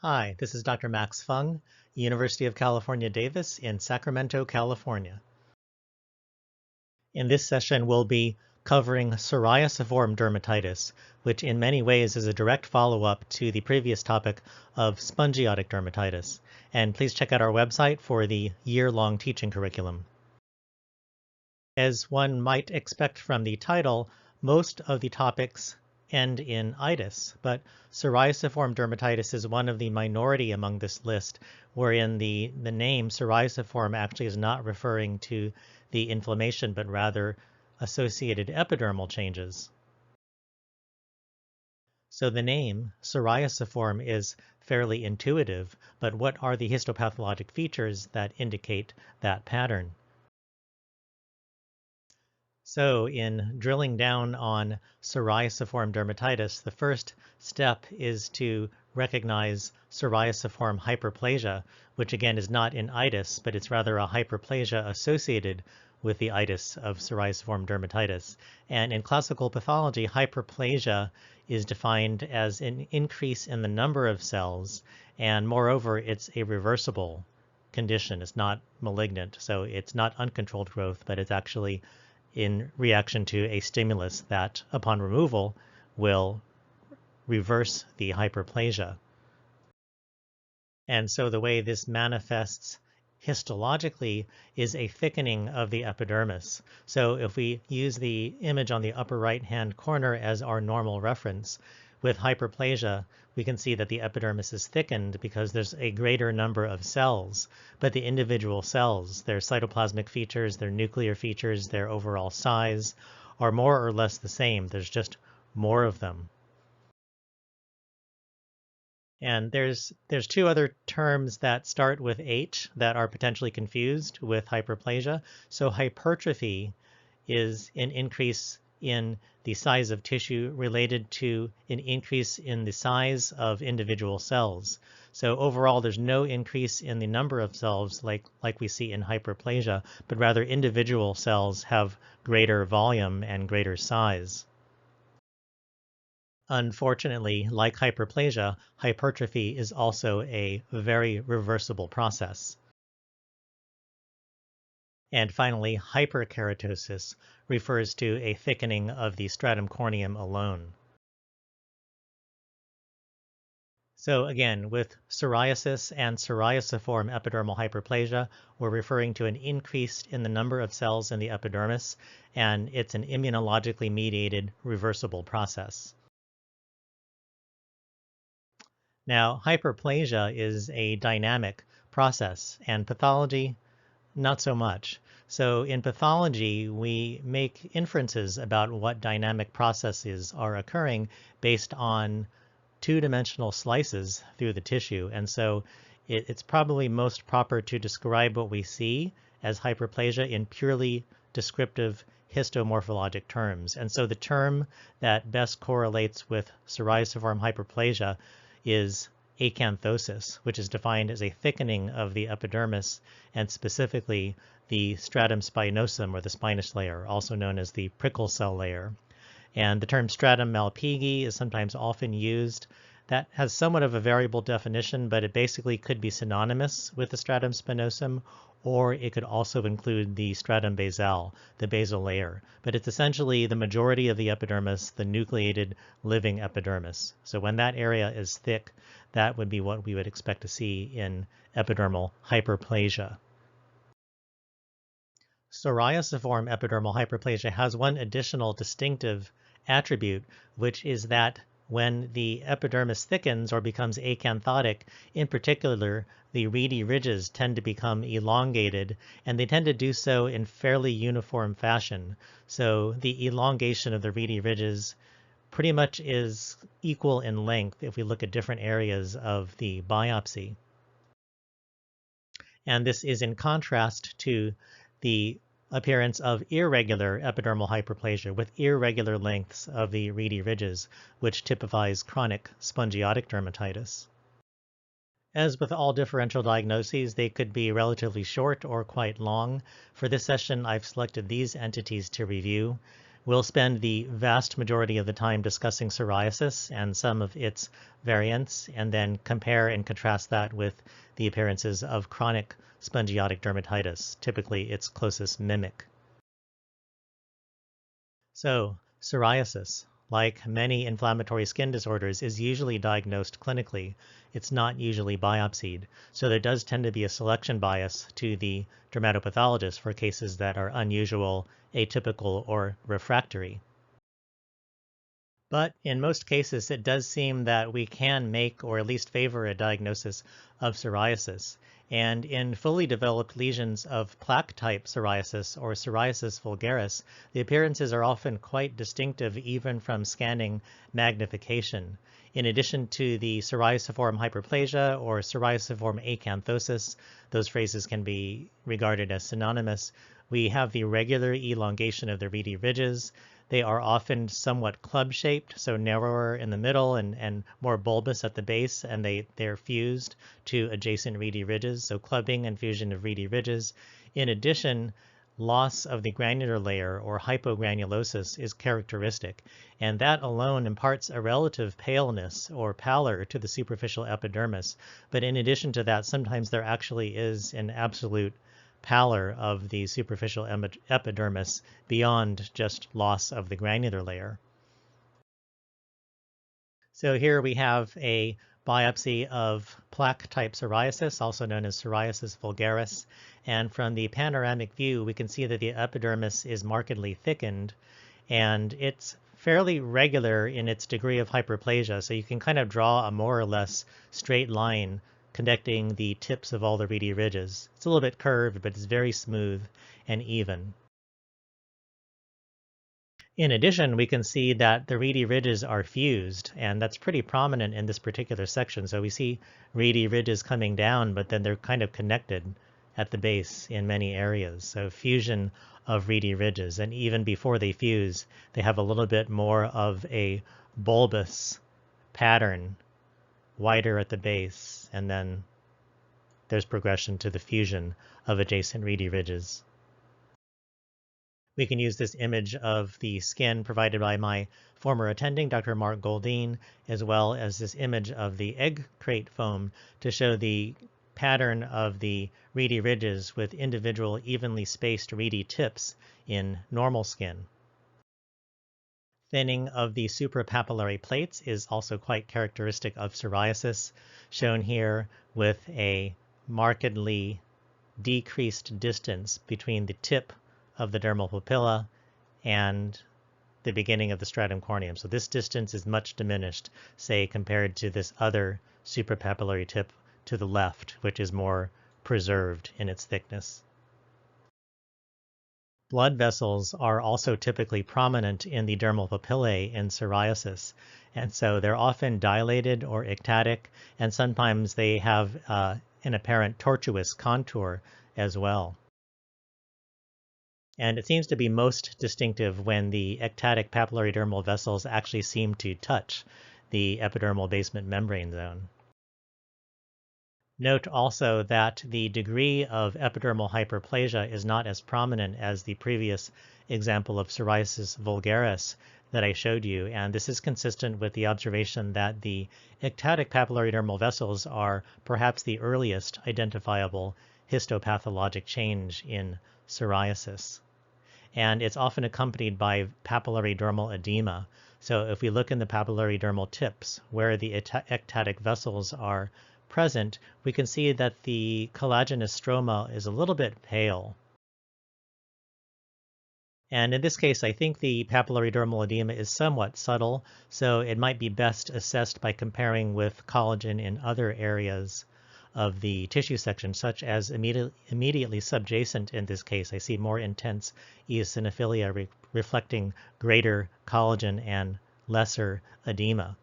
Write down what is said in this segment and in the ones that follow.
Hi, this is Dr. Max Fung, University of California, Davis in Sacramento, California. In this session, we'll be covering psoriasiform dermatitis, which in many ways is a direct follow-up to the previous topic of spongiotic dermatitis. And please check out our website for the year-long teaching curriculum. As one might expect from the title, most of the topics end in itis, but psoriasiform dermatitis is one of the minority among this list, wherein the name psoriasiform actually is not referring to the inflammation, but rather associated epidermal changes. So the name psoriasiform is fairly intuitive, but what are the histopathologic features that indicate that pattern? So in drilling down on psoriasiform dermatitis, the first step is to recognize psoriasiform hyperplasia, which again is not an itis, but it's rather a hyperplasia associated with the itis of psoriasiform dermatitis. And in classical pathology, hyperplasia is defined as an increase in the number of cells, and moreover, it's a reversible condition. It's not malignant, so it's not uncontrolled growth, but it's actually in reaction to a stimulus that, upon removal, will reverse the hyperplasia. And so the way this manifests histologically is a thickening of the epidermis. So if we use the image on the upper right-hand corner as our normal reference, with hyperplasia, we can see that the epidermis is thickened because there's a greater number of cells, but the individual cells, their cytoplasmic features, their nuclear features, their overall size, are more or less the same. There's just more of them. And there's two other terms that start with H that are potentially confused with hyperplasia. So hypertrophy is an increase in the size of tissue related to an increase in the size of individual cells. So overall, there's no increase in the number of cells like we see in hyperplasia, but rather individual cells have greater volume and greater size. Unfortunately, like hyperplasia, hypertrophy is also a very reversible process. And finally, hyperkeratosis refers to a thickening of the stratum corneum alone. So again, with psoriasis and psoriasiform epidermal hyperplasia, we're referring to an increase in the number of cells in the epidermis, and it's an immunologically mediated reversible process. Now, hyperplasia is a dynamic process, and pathology, not so much. So in pathology, we make inferences about what dynamic processes are occurring based on two-dimensional slices through the tissue. And so it's probably most proper to describe what we see as hyperplasia in purely descriptive histomorphologic terms. And so the term that best correlates with psoriasiform hyperplasia is acanthosis, which is defined as a thickening of the epidermis and specifically the stratum spinosum, or the spinous layer, also known as the prickle cell layer. And the term stratum malpighi is sometimes often used. That has somewhat of a variable definition, but it basically could be synonymous with the stratum spinosum, or it could also include the stratum basale, the basal layer. But it's essentially the majority of the epidermis, the nucleated living epidermis. So when that area is thick, that would be what we would expect to see in epidermal hyperplasia. Psoriasiform epidermal hyperplasia has one additional distinctive attribute, which is that when the epidermis thickens or becomes acanthotic, in particular, the reedy ridges tend to become elongated, and they tend to do so in fairly uniform fashion. So the elongation of the reedy ridges pretty much is equal in length if we look at different areas of the biopsy. And this is in contrast to the appearance of irregular epidermal hyperplasia with irregular lengths of the reedy ridges, which typifies chronic spongiotic dermatitis. As with all differential diagnoses, they could be relatively short or quite long. For this session, I've selected these entities to review. We'll spend the vast majority of the time discussing psoriasis and some of its variants, and then compare and contrast that with the appearances of chronic spongiotic dermatitis, typically its closest mimic. So, psoriasis, like many inflammatory skin disorders, is usually diagnosed clinically. It's not usually biopsied, so there does tend to be a selection bias to the dermatopathologist for cases that are unusual, atypical, or refractory. But in most cases, it does seem that we can make or at least favor a diagnosis of psoriasis. And in fully developed lesions of plaque-type psoriasis or psoriasis vulgaris, the appearances are often quite distinctive even from scanning magnification. In addition to the psoriasiform hyperplasia or psoriasiform acanthosis, those phrases can be regarded as synonymous, we have the regular elongation of the reedy ridges. They are often somewhat club-shaped, so narrower in the middle and more bulbous at the base, and they're fused to adjacent reedy ridges, so clubbing and fusion of reedy ridges. In addition, loss of the granular layer or hypogranulosis is characteristic, and that alone imparts a relative paleness or pallor to the superficial epidermis. But in addition to that, sometimes there actually is an absolute pallor of the superficial epidermis beyond just loss of the granular layer. So here we have a biopsy of plaque-type psoriasis, also known as psoriasis vulgaris. And from the panoramic view, we can see that the epidermis is markedly thickened, and it's fairly regular in its degree of hyperplasia. So you can kind of draw a more or less straight line connecting the tips of all the reedy ridges. It's a little bit curved, but it's very smooth and even. In addition, we can see that the reedy ridges are fused, and that's pretty prominent in this particular section. So we see reedy ridges coming down, but then they're kind of connected at the base in many areas. So fusion of reedy ridges, and even before they fuse, they have a little bit more of a bulbous pattern, wider at the base, and then there's progression to the fusion of adjacent reedy ridges. We can use this image of the skin provided by my former attending, Dr. Mark Goldine, as well as this image of the egg crate foam to show the pattern of the reedy ridges with individual evenly spaced reedy tips in normal skin. Thinning of the suprapapillary plates is also quite characteristic of psoriasis, shown here with a markedly decreased distance between the tip of the dermal papilla and the beginning of the stratum corneum. So this distance is much diminished, say, compared to this other suprapapillary tip to the left, which is more preserved in its thickness. Blood vessels are also typically prominent in the dermal papillae in psoriasis, and so they're often dilated or ectatic, and sometimes they have an apparent tortuous contour as well. And it seems to be most distinctive when the ectatic papillary dermal vessels actually seem to touch the epidermal basement membrane zone. Note also that the degree of epidermal hyperplasia is not as prominent as the previous example of psoriasis vulgaris that I showed you, and this is consistent with the observation that the ectatic papillary dermal vessels are perhaps the earliest identifiable histopathologic change in psoriasis. And it's often accompanied by papillary dermal edema. So if we look in the papillary dermal tips where the ectatic vessels are present, we can see that the collagenous stroma is a little bit pale. And in this case, I think the papillary dermal edema is somewhat subtle, so it might be best assessed by comparing with collagen in other areas of the tissue section, such as immediately subjacent in this case. I see more intense eosinophilia reflecting greater collagen and lesser edema.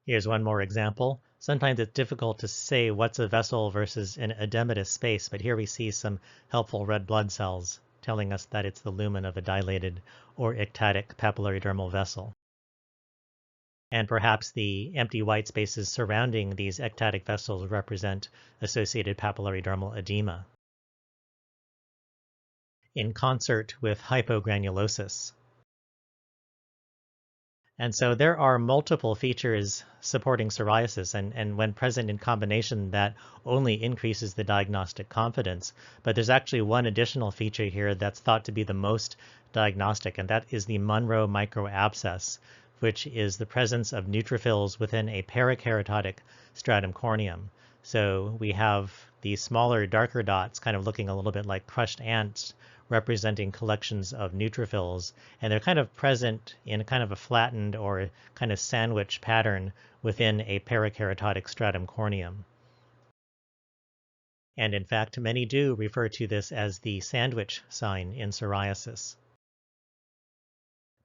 Here's one more example. Sometimes it's difficult to say what's a vessel versus an edematous space, but here we see some helpful red blood cells telling us that it's the lumen of a dilated or ectatic papillary dermal vessel. And perhaps the empty white spaces surrounding these ectatic vessels represent associated papillary dermal edema. in concert with hypogranulosis. And so there are multiple features supporting psoriasis, and when present in combination, that only increases the diagnostic confidence. But there's actually one additional feature here that's thought to be the most diagnostic, and that is the Monro microabscess, which is the presence of neutrophils within a parakeratotic stratum corneum. So we have these smaller, darker dots kind of looking a little bit like crushed ants, representing collections of neutrophils, and they're kind of present in kind of a flattened or kind of sandwich pattern within a parakeratotic stratum corneum. And in fact, many do refer to this as the sandwich sign in psoriasis.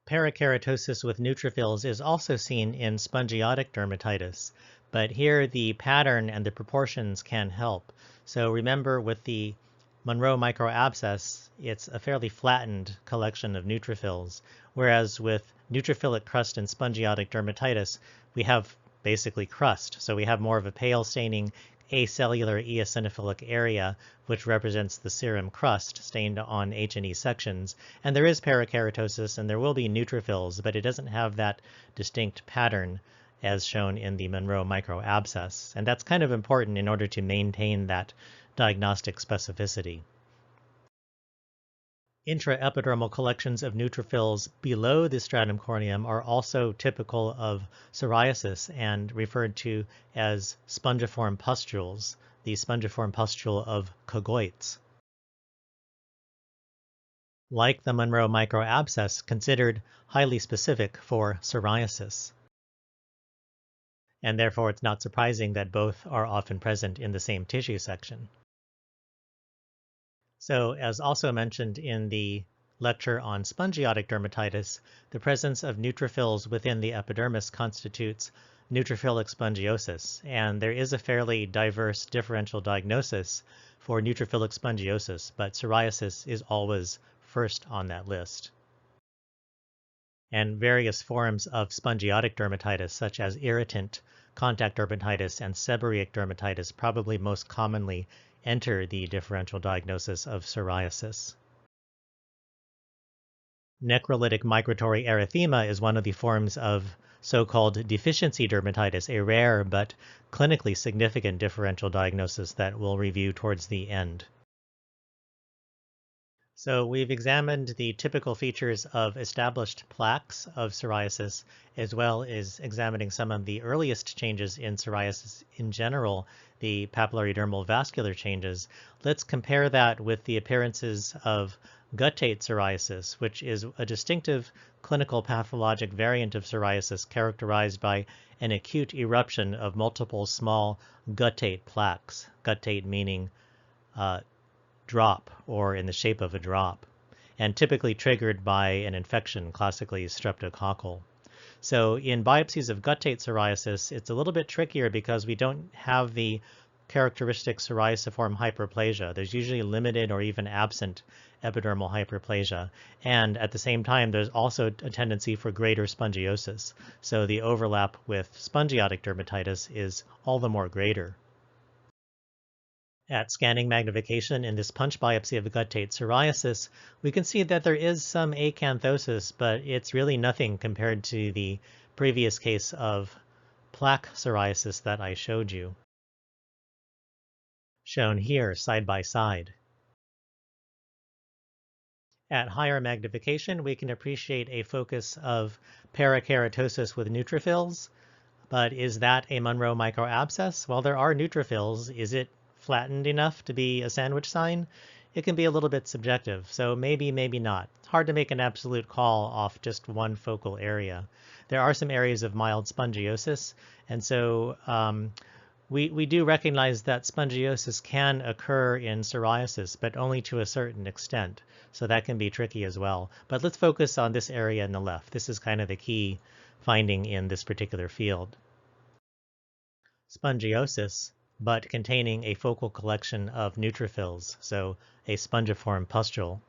Parakeratosis with neutrophils is also seen in spongiotic dermatitis, but here the pattern and the proportions can help. So remember, with the Monro microabscess, it's a fairly flattened collection of neutrophils, whereas with neutrophilic crust and spongiotic dermatitis, we have basically crust. So we have more of a pale staining acellular eosinophilic area, which represents the serum crust stained on H&E sections. And there is parakeratosis and there will be neutrophils, but it doesn't have that distinct pattern as shown in the Monro microabscess. And that's kind of important in order to maintain that diagnostic specificity. Intraepidermal collections of neutrophils below the stratum corneum are also typical of psoriasis and referred to as spongiform pustules, the spongiform pustule of Cogoites. Like the Monro microabscess, considered highly specific for psoriasis. And therefore it's not surprising that both are often present in the same tissue section. So, as also mentioned in the lecture on spongiotic dermatitis, the presence of neutrophils within the epidermis constitutes neutrophilic spongiosis, and there is a fairly diverse differential diagnosis for neutrophilic spongiosis, but psoriasis is always first on that list. And various forms of spongiotic dermatitis, such as irritant contact dermatitis and seborrheic dermatitis, probably most commonly enter the differential diagnosis of psoriasis. Necrolytic migratory erythema is one of the forms of so-called deficiency dermatitis, a rare but clinically significant differential diagnosis that we'll review towards the end. So we've examined the typical features of established plaques of psoriasis, as well as examining some of the earliest changes in psoriasis in general, the papillary dermal vascular changes. Let's compare that with the appearances of Guttate psoriasis, which is a distinctive clinical pathologic variant of psoriasis characterized by an acute eruption of multiple small guttate plaques, guttate meaning drop or in the shape of a drop, and typically triggered by an infection, classically streptococcal. So in biopsies of guttate psoriasis, it's a little bit trickier because we don't have the characteristic psoriasiform hyperplasia. There's usually limited or even absent epidermal hyperplasia. And at the same time, there's also a tendency for greater spongiosis. So the overlap with spongiotic dermatitis is all the more greater. At scanning magnification in this punch biopsy of guttate psoriasis, we can see that there is some acanthosis, but it's really nothing compared to the previous case of plaque psoriasis that I showed you, shown here side by side. At higher magnification, we can appreciate a focus of parakeratosis with neutrophils, but is that a Monro microabscess? Well, there are neutrophils. Is it flattened enough to be a sandwich sign? It can be a little bit subjective, so maybe, maybe not. It's hard to make an absolute call off just one focal area. There are some areas of mild spongiosis, and so we do recognize that spongiosis can occur in psoriasis, but only to a certain extent, so that can be tricky as well. But let's focus on this area in the left. This is kind of the key finding in this particular field. Spongiosis, but containing a focal collection of neutrophils, so a spongiform pustule.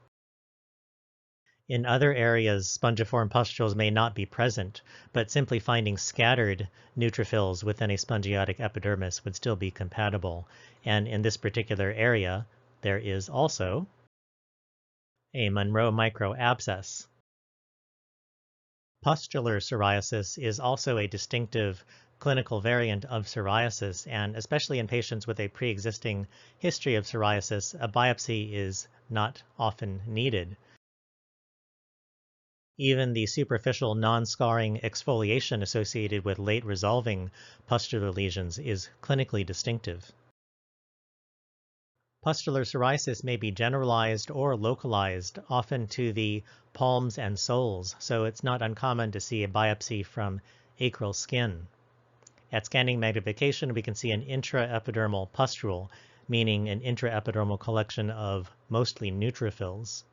In other areas, spongiform pustules may not be present, but simply finding scattered neutrophils within a spongiotic epidermis would still be compatible. And in this particular area, there is also a Monroe microabscess. Pustular psoriasis is also a distinctive clinical variant of psoriasis, and especially in patients with a pre-existing history of psoriasis, a biopsy is not often needed. Even the superficial non-scarring exfoliation associated with late resolving pustular lesions is clinically distinctive. Pustular psoriasis may be generalized or localized, often to the palms and soles, so it's not uncommon to see a biopsy from acral skin. At scanning magnification, we can see an intraepidermal pustule, meaning an intraepidermal collection of mostly neutrophils.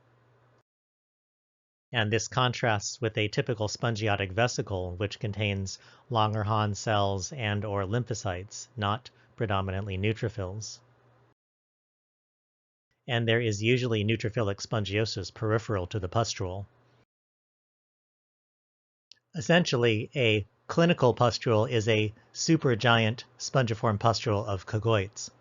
And this contrasts with a typical spongiotic vesicle, which contains Langerhans cells and/or lymphocytes, not predominantly neutrophils. And there is usually neutrophilic spongiosis peripheral to the pustule. Essentially, a clinical pustule is a supergiant spongiform pustule of cogoids.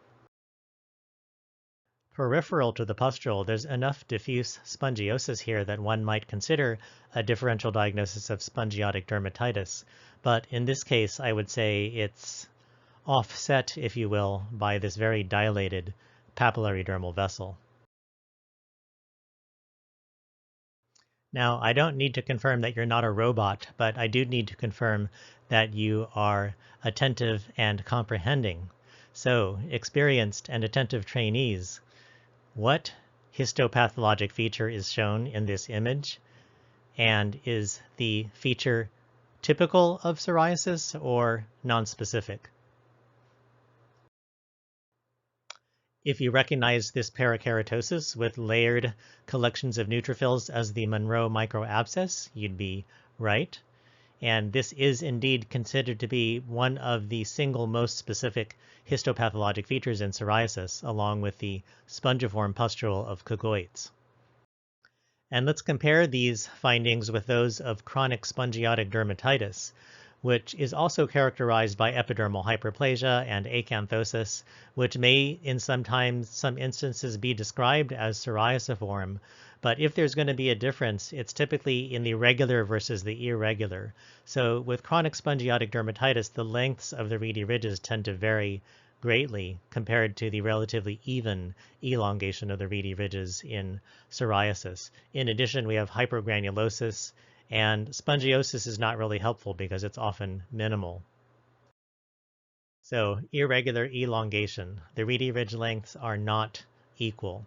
Peripheral to the pustule, there's enough diffuse spongiosis here that one might consider a differential diagnosis of spongiotic dermatitis, but in this case, I would say it's offset, if you will, by this very dilated papillary dermal vessel. Now, I don't need to confirm that you're not a robot, but I do need to confirm that you are attentive and comprehending. So, experienced and attentive trainees, what histopathologic feature is shown in this image? And is the feature typical of psoriasis or nonspecific? If you recognize this parakeratosis with layered collections of neutrophils as the Monroe microabscess, you'd be right. And this is indeed considered to be one of the single most specific histopathologic features in psoriasis, along with the spongiform pustule of cogoids. And let's compare these findings with those of chronic spongiotic dermatitis, which is also characterized by epidermal hyperplasia and acanthosis, which may in some instances be described as psoriasiform. But if there's going to be a difference, it's typically in the regular versus the irregular. So with chronic spongiotic dermatitis, the lengths of the reedy ridges tend to vary greatly compared to the relatively even elongation of the reedy ridges in psoriasis. In addition, we have hypergranulosis, and spongiosis is not really helpful because it's often minimal. So irregular elongation. The reedy ridge lengths are not equal.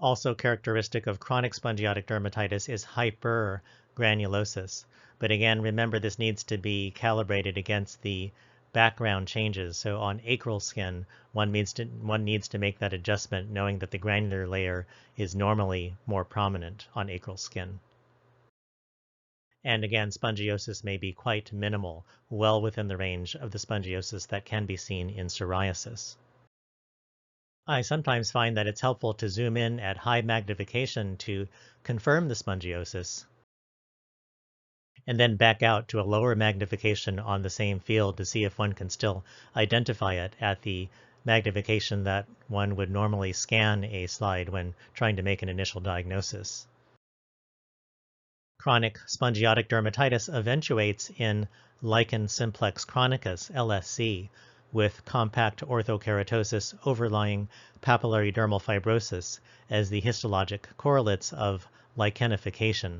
Also characteristic of chronic spongiotic dermatitis is hypergranulosis. But again, remember this needs to be calibrated against the background changes. So on acral skin, one needs to make that adjustment knowing that the granular layer is normally more prominent on acral skin. And again, spongiosis may be quite minimal, well within the range of the spongiosis that can be seen in psoriasis. I sometimes find that it's helpful to zoom in at high magnification to confirm the spongiosis, and then back out to a lower magnification on the same field to see if one can still identify it at the magnification that one would normally scan a slide when trying to make an initial diagnosis. Chronic spongiotic dermatitis eventuates in Lichen simplex chronicus, LSC, with compact orthokeratosis overlying papillary dermal fibrosis as the histologic correlates of lichenification.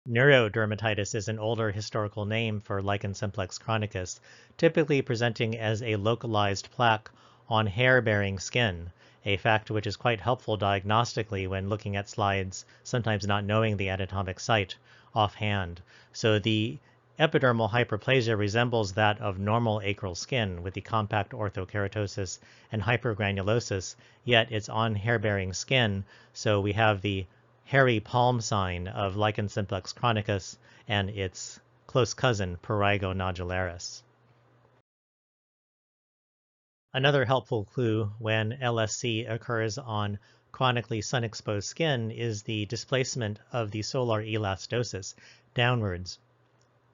Neurodermatitis is an older historical name for Lichen simplex chronicus, typically presenting as a localized plaque on hair-bearing skin, a fact which is quite helpful diagnostically when looking at slides, sometimes not knowing the anatomic site offhand. So the epidermal hyperplasia resembles that of normal acral skin with the compact orthokeratosis and hypergranulosis, yet it's on hair-bearing skin, so we have the hairy palm sign of Lichen simplex chronicus and its close cousin, Prurigo nodularis. Another helpful clue when LSC occurs on chronically sun-exposed skin is the displacement of the solar elastosis downwards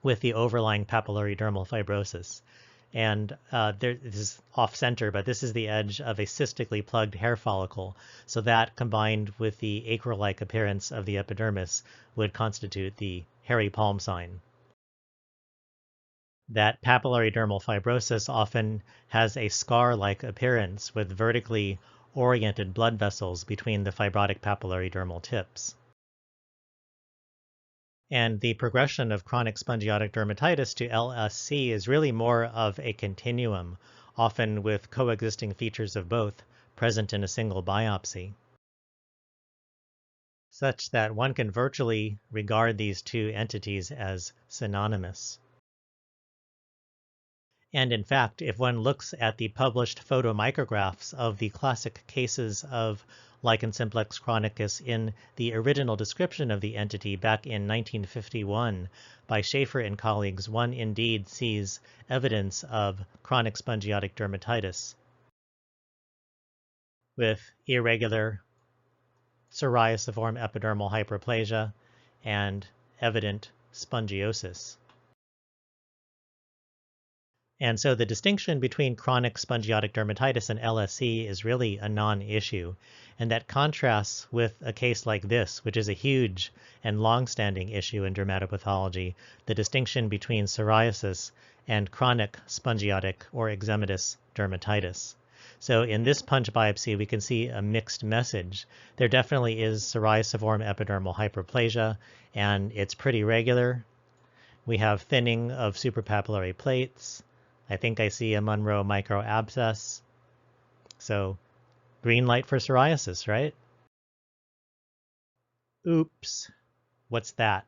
with the overlying papillary dermal fibrosis. And this is off center, but this is the edge of a cystically plugged hair follicle. So that combined with the acre-like appearance of the epidermis would constitute the hairy palm sign. That papillary dermal fibrosis often has a scar-like appearance with vertically oriented blood vessels between the fibrotic papillary dermal tips. And the progression of chronic spongiotic dermatitis to LSC is really more of a continuum, often with coexisting features of both present in a single biopsy, such that one can virtually regard these two entities as synonymous. And in fact, if one looks at the published photomicrographs of the classic cases of Lichen simplex chronicus in the original description of the entity back in 1951 by Schaefer and colleagues, one indeed sees evidence of chronic spongiotic dermatitis with irregular psoriasiform epidermal hyperplasia and evident spongiosis. And so the distinction between chronic spongiotic dermatitis and LSC is really a non-issue, and that contrasts with a case like this, which is a huge and long-standing issue in dermatopathology, the distinction between psoriasis and chronic spongiotic or eczematous dermatitis. So in this punch biopsy, we can see a mixed message. There definitely is psoriasiform epidermal hyperplasia, and it's pretty regular. We have thinning of suprapapillary plates. I think I see a Monroe microabscess. So green light for psoriasis, right? Oops, what's that?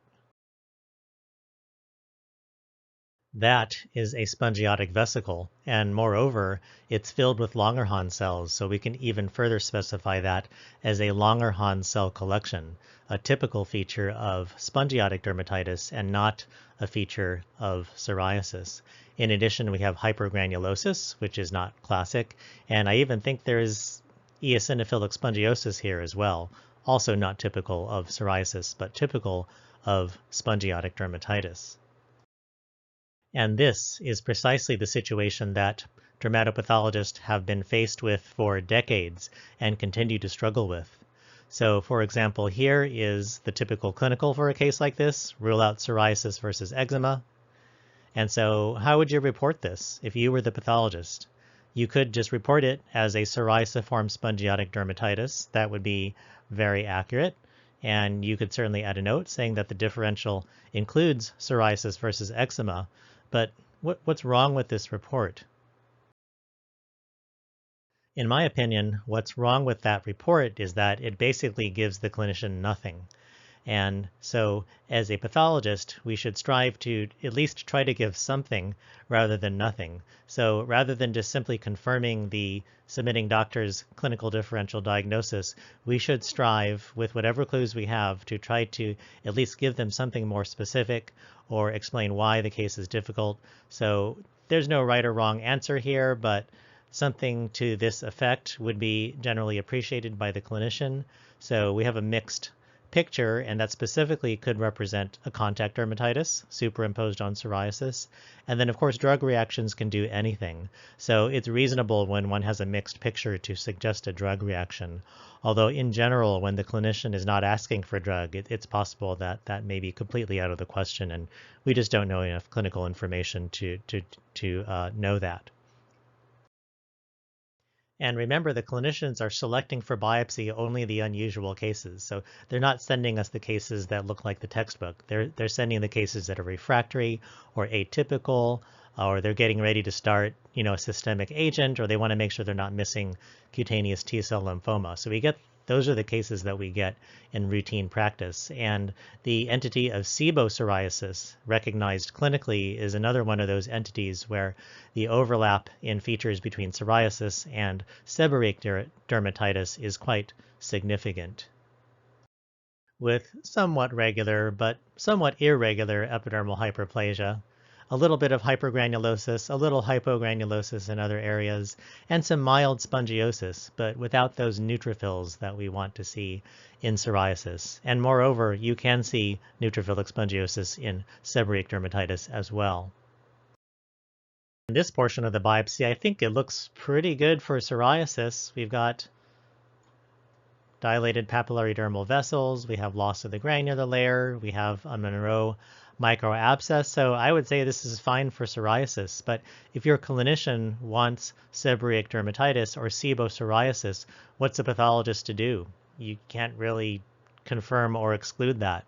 That is a spongiotic vesicle, and moreover, it's filled with Langerhans cells, so we can even further specify that as a Langerhans cell collection, a typical feature of spongiotic dermatitis and not a feature of psoriasis. In addition, we have hypergranulosis, which is not classic, and I even think there's eosinophilic spongiosis here as well, also not typical of psoriasis, but typical of spongiotic dermatitis. And this is precisely the situation that dermatopathologists have been faced with for decades and continue to struggle with. So for example, here is the typical clinical for a case like this, rule out psoriasis versus eczema. And so how would you report this if you were the pathologist? You could just report it as a psoriasiform spongiotic dermatitis. That would be very accurate. And you could certainly add a note saying that the differential includes psoriasis versus eczema. But what's wrong with this report? In my opinion, what's wrong with that report is that it basically gives the clinician nothing. And so as a pathologist, we should strive to at least try to give something rather than nothing. So rather than just simply confirming the submitting doctor's clinical differential diagnosis, we should strive with whatever clues we have to try to at least give them something more specific or explain why the case is difficult. So there's no right or wrong answer here, but something to this effect would be generally appreciated by the clinician. So we have a mixed picture, and that specifically could represent a contact dermatitis superimposed on psoriasis. And then, of course, drug reactions can do anything. So it's reasonable when one has a mixed picture to suggest a drug reaction. Although in general, when the clinician is not asking for a drug, it's possible that that may be completely out of the question, and we just don't know enough clinical information to know that. And remember, the clinicians are selecting for biopsy only the unusual cases. So they're not sending us the cases that look like the textbook. They're sending the cases that are refractory or atypical, or they're getting ready to start, a systemic agent, or they want to make sure they're not missing cutaneous T-cell lymphoma. So those are the cases that we get in routine practice. And the entity of SIBO psoriasis, recognized clinically, is another one of those entities where the overlap in features between psoriasis and seborrheic dermatitis is quite significant, with somewhat regular but somewhat irregular epidermal hyperplasia, a little bit of hypergranulosis, a little hypogranulosis in other areas, and some mild spongiosis, but without those neutrophils that we want to see in psoriasis. And moreover, you can see neutrophilic spongiosis in seborrheic dermatitis as well. In this portion of the biopsy, I think it looks pretty good for psoriasis. We've got dilated papillary dermal vessels, we have loss of the granular layer, we have a Monroe microabscess. So I would say this is fine for psoriasis. But if your clinician wants seborrheic dermatitis or sebopsoriasis, what's a pathologist to do? You can't really confirm or exclude that.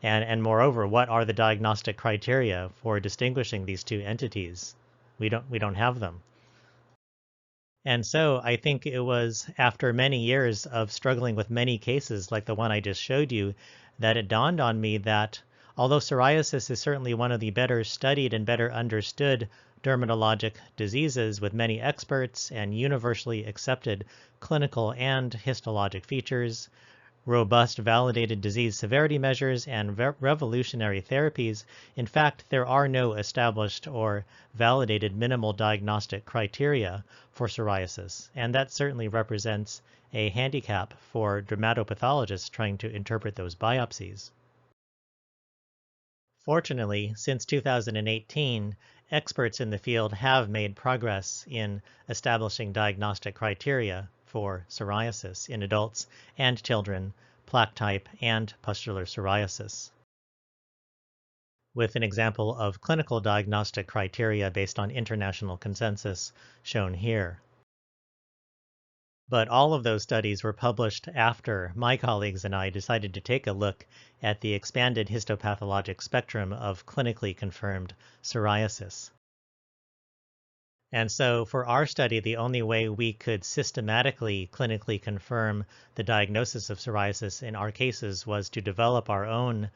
And moreover, what are the diagnostic criteria for distinguishing these two entities? We don't have them. And so I think it was after many years of struggling with many cases like the one I just showed you that it dawned on me that although psoriasis is certainly one of the better studied and better understood dermatologic diseases with many experts and universally accepted clinical and histologic features, robust validated disease severity measures, and revolutionary therapies, in fact, there are no established or validated minimal diagnostic criteria for psoriasis, and that certainly represents a handicap for dermatopathologists trying to interpret those biopsies. Fortunately, since 2018, experts in the field have made progress in establishing diagnostic criteria for psoriasis in adults and children, plaque type, and pustular psoriasis. With an example of clinical diagnostic criteria based on international consensus shown here. But all of those studies were published after my colleagues and I decided to take a look at the expanded histopathologic spectrum of clinically confirmed psoriasis. And so for our study, the only way we could systematically clinically confirm the diagnosis of psoriasis in our cases was to develop our own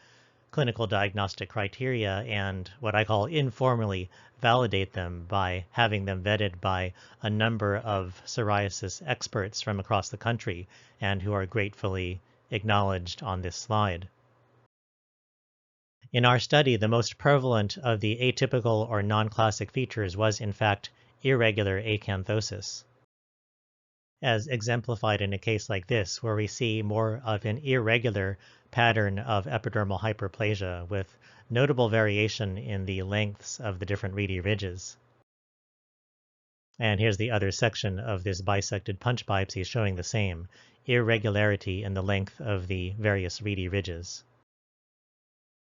clinical diagnostic criteria and what I call informally validate them by having them vetted by a number of psoriasis experts from across the country and who are gratefully acknowledged on this slide. In our study, the most prevalent of the atypical or non-classic features was in fact irregular acanthosis, as exemplified in a case like this, where we see more of an irregular pattern of epidermal hyperplasia with notable variation in the lengths of the different reedy ridges. And here's the other section of this bisected punch biopsy showing the same irregularity in the length of the various reedy ridges.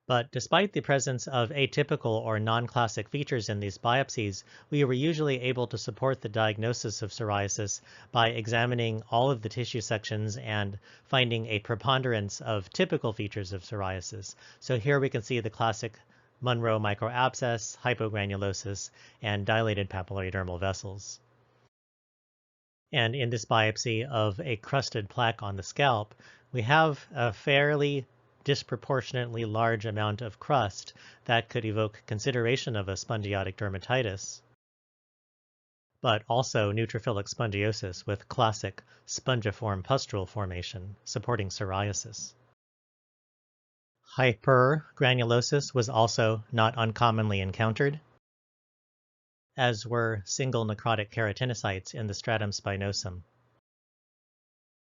But despite the presence of atypical or non-classic features in these biopsies, we were usually able to support the diagnosis of psoriasis by examining all of the tissue sections and finding a preponderance of typical features of psoriasis. So here we can see the classic Monroe microabscess, hypogranulosis, and dilated papillary dermal vessels. And in this biopsy of a crusted plaque on the scalp, we have a fairly disproportionately large amount of crust that could evoke consideration of a spongiotic dermatitis, but also neutrophilic spongiosis with classic spongiform pustule formation supporting psoriasis. Hypergranulosis was also not uncommonly encountered, as were single necrotic keratinocytes in the stratum spinosum.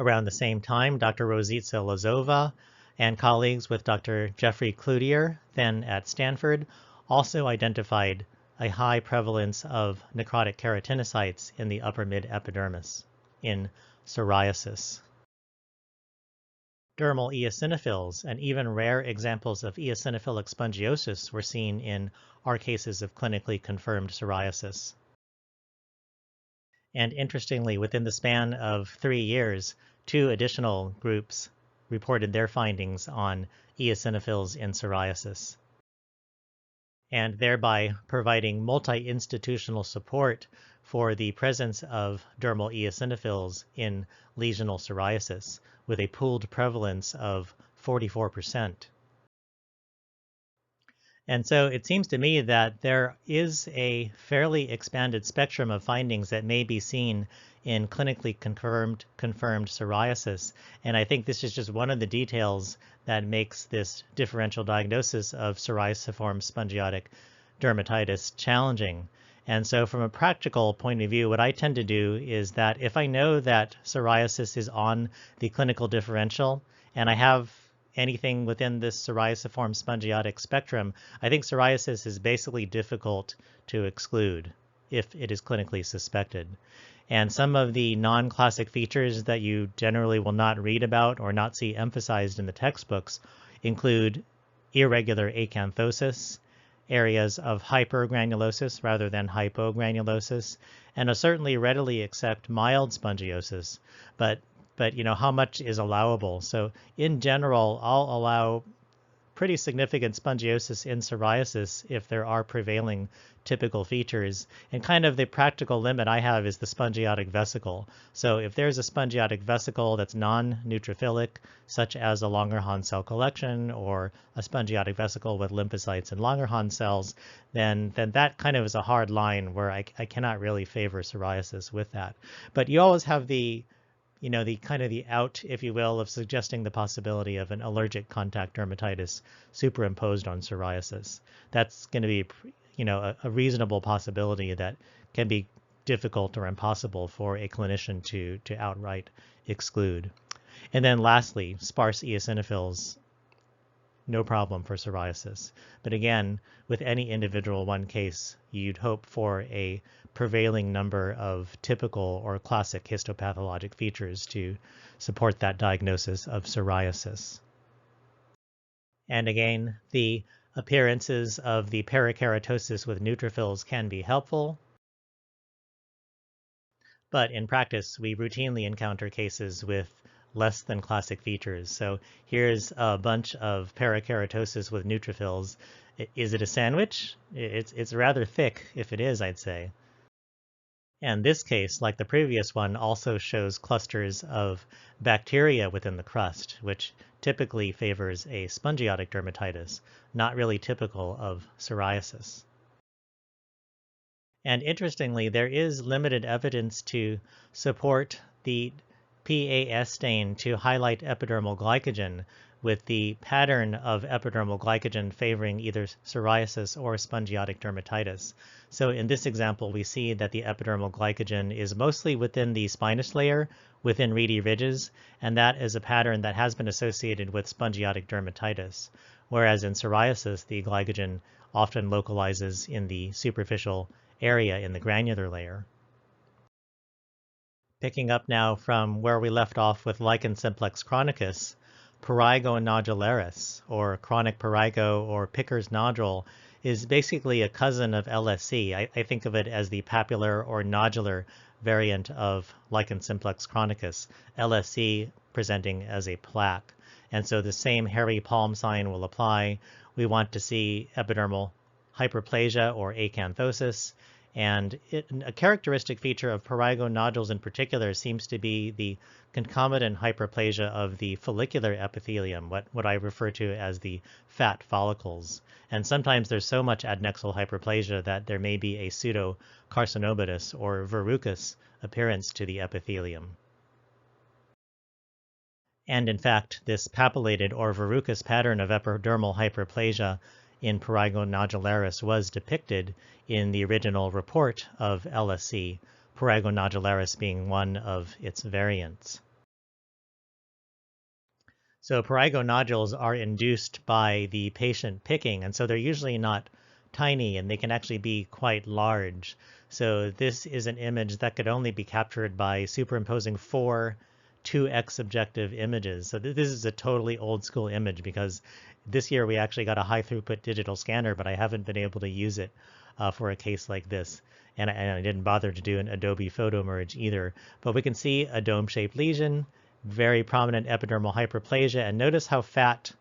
Around the same time, Dr. Rositza Lazova and colleagues with Dr. Jeffrey Cloutier, then at Stanford, also identified a high prevalence of necrotic keratinocytes in the upper mid-epidermis in psoriasis. Dermal eosinophils and even rare examples of eosinophilic spongiosis were seen in our cases of clinically confirmed psoriasis. And interestingly, within the span of 3 years, 2 additional groups reported their findings on eosinophils in psoriasis, and thereby providing multi-institutional support for the presence of dermal eosinophils in lesional psoriasis with a pooled prevalence of 44%. And so it seems to me that there is a fairly expanded spectrum of findings that may be seen in clinically confirmed psoriasis. And I think this is just one of the details that makes this differential diagnosis of psoriasiform spongiotic dermatitis challenging. And so from a practical point of view, what I tend to do is that if I know that psoriasis is on the clinical differential and I have anything within this psoriasiform spongiotic spectrum, I think psoriasis is basically difficult to exclude. if it is clinically suspected. And some of the non-classic features that you generally will not read about or not see emphasized in the textbooks include irregular acanthosis, areas of hypergranulosis rather than hypogranulosis, and I certainly readily accept mild spongiosis, but how much is allowable? So in general, I'll allow pretty significant spongiosis in psoriasis if there are prevailing typical features. And kind of the practical limit I have is the spongiotic vesicle. So if there's a spongiotic vesicle that's non-neutrophilic, such as a Langerhans cell collection or a spongiotic vesicle with lymphocytes and Langerhans cells, then that kind of is a hard line where I cannot really favor psoriasis with that. But you always have the kind of the out, if you will, of suggesting the possibility of an allergic contact dermatitis superimposed on psoriasis. That's going to be, a reasonable possibility that can be difficult or impossible for a clinician to outright exclude. And then lastly, sparse eosinophils, no problem for psoriasis. But again, with any individual one case, you'd hope for a prevailing number of typical or classic histopathologic features to support that diagnosis of psoriasis. And again, the appearances of the parakeratosis with neutrophils can be helpful. But in practice, we routinely encounter cases with less than classic features. So here's a bunch of parakeratosis with neutrophils. Is it a sandwich? It's rather thick, if it is, I'd say. And this case, like the previous one, also shows clusters of bacteria within the crust, which typically favors a spongiotic dermatitis, not really typical of psoriasis. And interestingly, there is limited evidence to support the PAS stain to highlight epidermal glycogen, with the pattern of epidermal glycogen favoring either psoriasis or spongiotic dermatitis. So in this example, we see that the epidermal glycogen is mostly within the spinous layer, within reedy ridges, and that is a pattern that has been associated with spongiotic dermatitis, whereas in psoriasis, the glycogen often localizes in the superficial area in the granular layer. Picking up now from where we left off with Lichen simplex chronicus, Prurigo nodularis, or chronic prurigo or Picker's nodule, is basically a cousin of LSC. I think of it as the papular or nodular variant of Lichen simplex chronicus, LSC presenting as a plaque. And so the same hairy palm sign will apply. We want to see epidermal hyperplasia or acanthosis. And a characteristic feature of prurigo nodules in particular seems to be the concomitant hyperplasia of the follicular epithelium, what I refer to as the fat follicles. And sometimes there's so much adnexal hyperplasia that there may be a pseudocarcinomatous or verrucous appearance to the epithelium. And in fact, this papillated or verrucous pattern of epidermal hyperplasia in Prurigo nodularis was depicted in the original report of LSC, Prurigo nodularis being one of its variants. So prurigo nodules are induced by the patient picking, and so they're usually not tiny, and they can actually be quite large. So this is an image that could only be captured by superimposing 4 2x objective images. So this is a totally old school image because this year we actually got a high throughput digital scanner, but I haven't been able to use it for a case like this. And I didn't bother to do an Adobe photo merge either. But we can see a dome-shaped lesion, very prominent epidermal hyperplasia, and notice how fat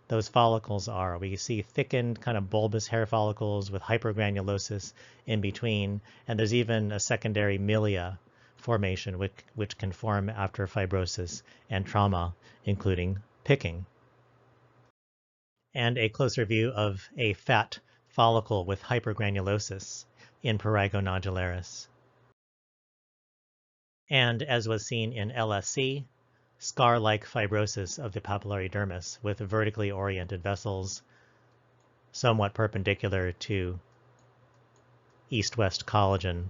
those follicles are. We see thickened kind of bulbous hair follicles with hypergranulosis in between, and there's even a secondary milia formation which can form after fibrosis and trauma, including picking. And a closer view of a fat follicle with hypergranulosis in Prurigo nodularis. And as was seen in LSC, scar-like fibrosis of the papillary dermis with vertically oriented vessels, somewhat perpendicular to east-west collagen.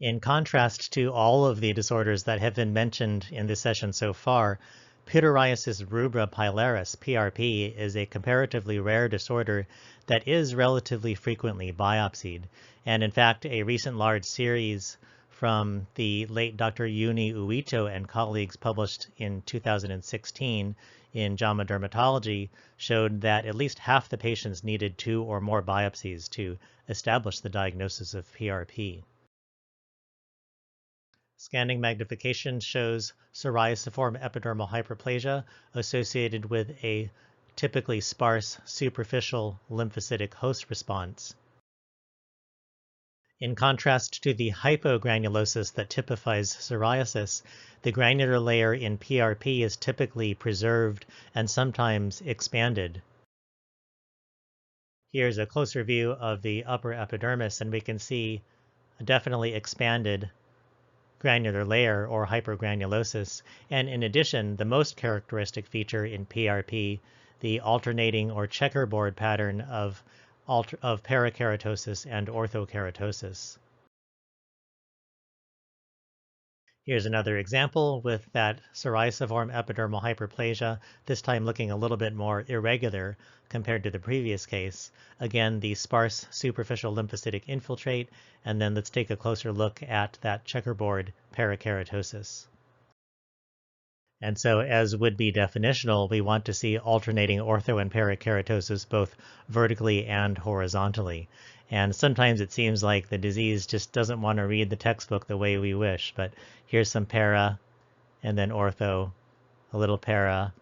In contrast to all of the disorders that have been mentioned in this session so far, Pityriasis rubra pilaris, PRP, is a comparatively rare disorder that is relatively frequently biopsied. And in fact, a recent large series from the late Dr. Yuni Uito and colleagues published in 2016 in JAMA Dermatology showed that at least half the patients needed 2 or more biopsies to establish the diagnosis of PRP. Scanning magnification shows psoriasiform epidermal hyperplasia associated with a typically sparse superficial lymphocytic host response. In contrast to the hypogranulosis that typifies psoriasis, the granular layer in PRP is typically preserved and sometimes expanded. Here's a closer view of the upper epidermis, and we can see a definitely expanded granular layer or hypergranulosis, and in addition, the most characteristic feature in PRP, the alternating or checkerboard pattern of parakeratosis and orthokeratosis. Here's another example with that psoriasiform epidermal hyperplasia, this time looking a little bit more irregular compared to the previous case. Again, the sparse superficial lymphocytic infiltrate, and then let's take a closer look at that checkerboard parakeratosis. And so, as would be definitional, we want to see alternating ortho and parakeratosis both vertically and horizontally. And sometimes it seems like the disease just doesn't want to read the textbook the way we wish, but here's some para, and then ortho, a little para,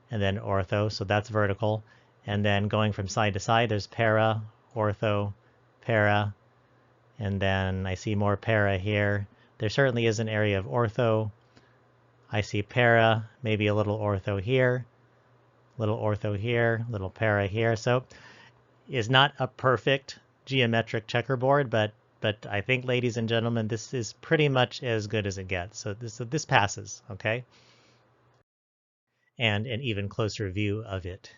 and then ortho, so that's vertical. And then going from side to side, there's para, ortho, para, and then I see more para here. There certainly is an area of ortho. I see para, maybe a little ortho here, little ortho here, little para here. So it's not a perfect geometric checkerboard, but I think, ladies and gentlemen, this is pretty much as good as it gets. So this passes, okay? And an even closer view of it.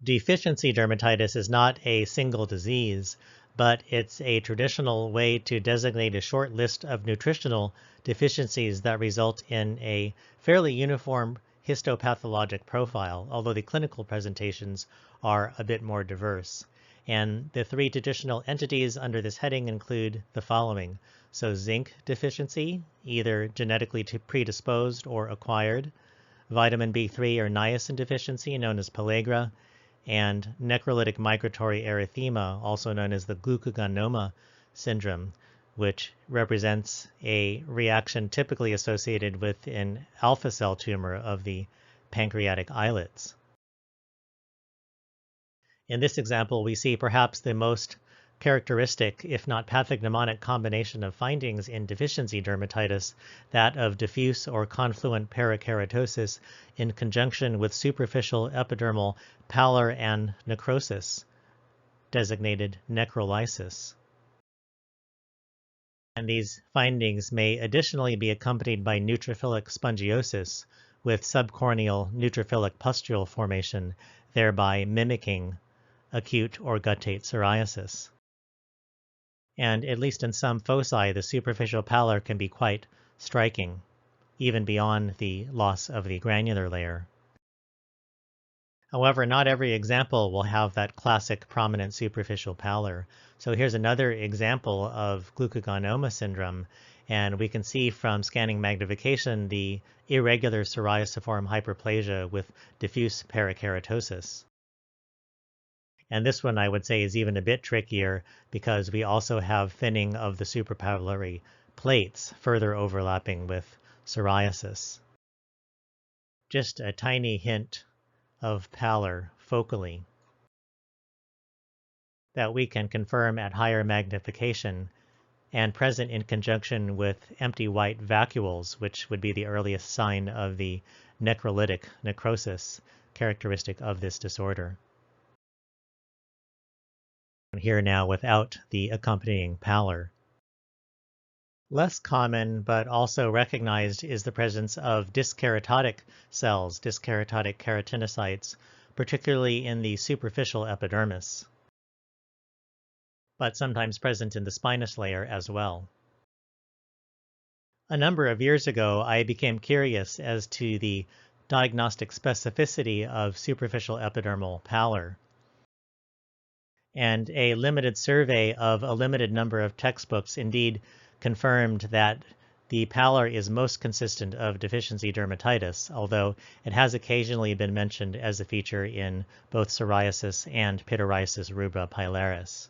Deficiency dermatitis is not a single disease, but it's a traditional way to designate a short list of nutritional deficiencies that result in a fairly uniform histopathologic profile, although the clinical presentations are a bit more diverse. And the 3 traditional entities under this heading include the following. So zinc deficiency, either genetically predisposed or acquired, vitamin B3 or niacin deficiency, known as pellagra, and necrolytic migratory erythema, also known as the glucagonoma syndrome, which represents a reaction typically associated with an alpha cell tumor of the pancreatic islets. In this example, we see perhaps the most characteristic, if not pathognomonic, combination of findings in deficiency dermatitis, that of diffuse or confluent parakeratosis in conjunction with superficial epidermal pallor and necrosis, designated necrolysis. And these findings may additionally be accompanied by neutrophilic spongiosis with subcorneal neutrophilic pustule formation, thereby mimicking acute or guttate psoriasis. And at least in some foci, the superficial pallor can be quite striking, even beyond the loss of the granular layer. However, not every example will have that classic prominent superficial pallor. So here's another example of glucagonoma syndrome, and we can see from scanning magnification the irregular psoriasiform hyperplasia with diffuse parakeratosis. And this one I would say is even a bit trickier because we also have thinning of the suprapapillary plates further overlapping with psoriasis. Just a tiny hint of pallor focally that we can confirm at higher magnification and present in conjunction with empty white vacuoles, which would be the earliest sign of the necrolytic necrosis characteristic of this disorder. Here now without the accompanying pallor. Less common, but also recognized, is the presence of dyskeratotic cells, dyskeratotic keratinocytes, particularly in the superficial epidermis, but sometimes present in the spinous layer as well. A number of years ago, I became curious as to the diagnostic specificity of superficial epidermal pallor. And a limited survey of a limited number of textbooks indeed confirmed that the pallor is most consistent of deficiency dermatitis, although it has occasionally been mentioned as a feature in both psoriasis and pityriasis rubra pilaris.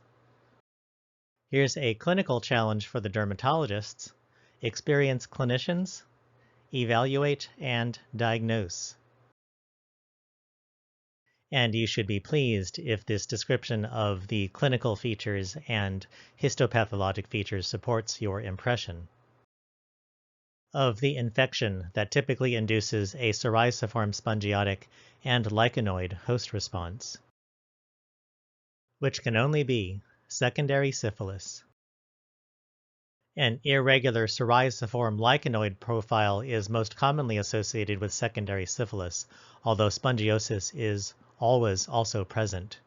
Here's a clinical challenge for the dermatologists. Experience clinicians, evaluate, and diagnose. And you should be pleased if this description of the clinical features and histopathologic features supports your impression of the infection that typically induces a psoriasiform spongiotic and lichenoid host response, which can only be secondary syphilis. An irregular psoriasiform lichenoid profile is most commonly associated with secondary syphilis, although spongiosis is always also present.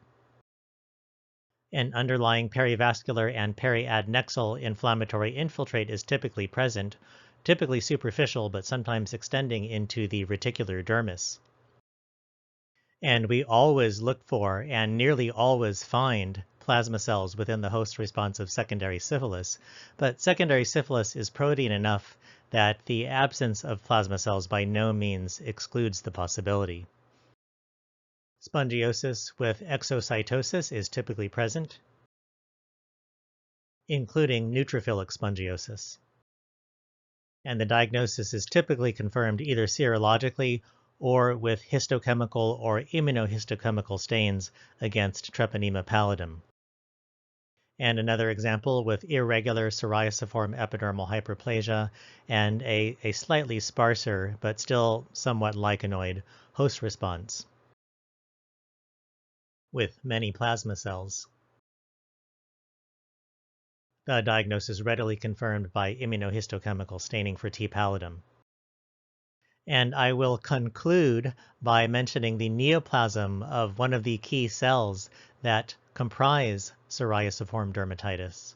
An underlying perivascular and periadnexal inflammatory infiltrate is typically present, typically superficial but sometimes extending into the reticular dermis. And we always look for and nearly always find plasma cells within the host response of secondary syphilis, but secondary syphilis is protein enough that the absence of plasma cells by no means excludes the possibility. Spongiosis with exocytosis is typically present, including neutrophilic spongiosis. And the diagnosis is typically confirmed either serologically or with histochemical or immunohistochemical stains against Treponema pallidum. And another example with irregular psoriasiform epidermal hyperplasia and a slightly sparser but still somewhat lichenoid host response with many plasma cells. The diagnosis readily confirmed by immunohistochemical staining for T. pallidum. And I will conclude by mentioning the neoplasm of one of the key cells that comprise psoriasiform dermatitis.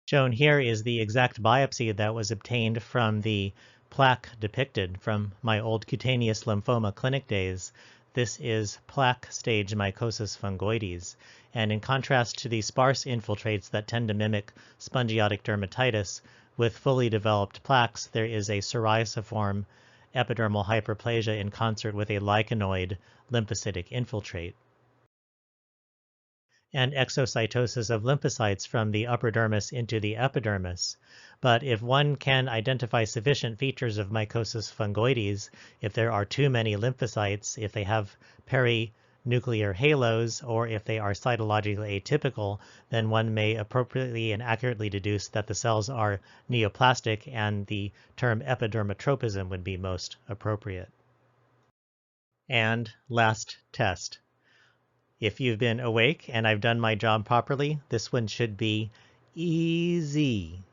Shown here is the exact biopsy that was obtained from the plaque depicted from my old cutaneous lymphoma clinic days. This is plaque stage Mycosis fungoides, and in contrast to the sparse infiltrates that tend to mimic spongiotic dermatitis, with fully developed plaques, there is a psoriasiform epidermal hyperplasia in concert with a lichenoid lymphocytic infiltrate, and exocytosis of lymphocytes from the upper dermis into the epidermis. But if one can identify sufficient features of Mycosis fungoides, if there are too many lymphocytes, if they have perinuclear halos, or if they are cytologically atypical, then one may appropriately and accurately deduce that the cells are neoplastic, and the term epidermotropism would be most appropriate. And last test. If you've been awake and I've done my job properly, this one should be easy.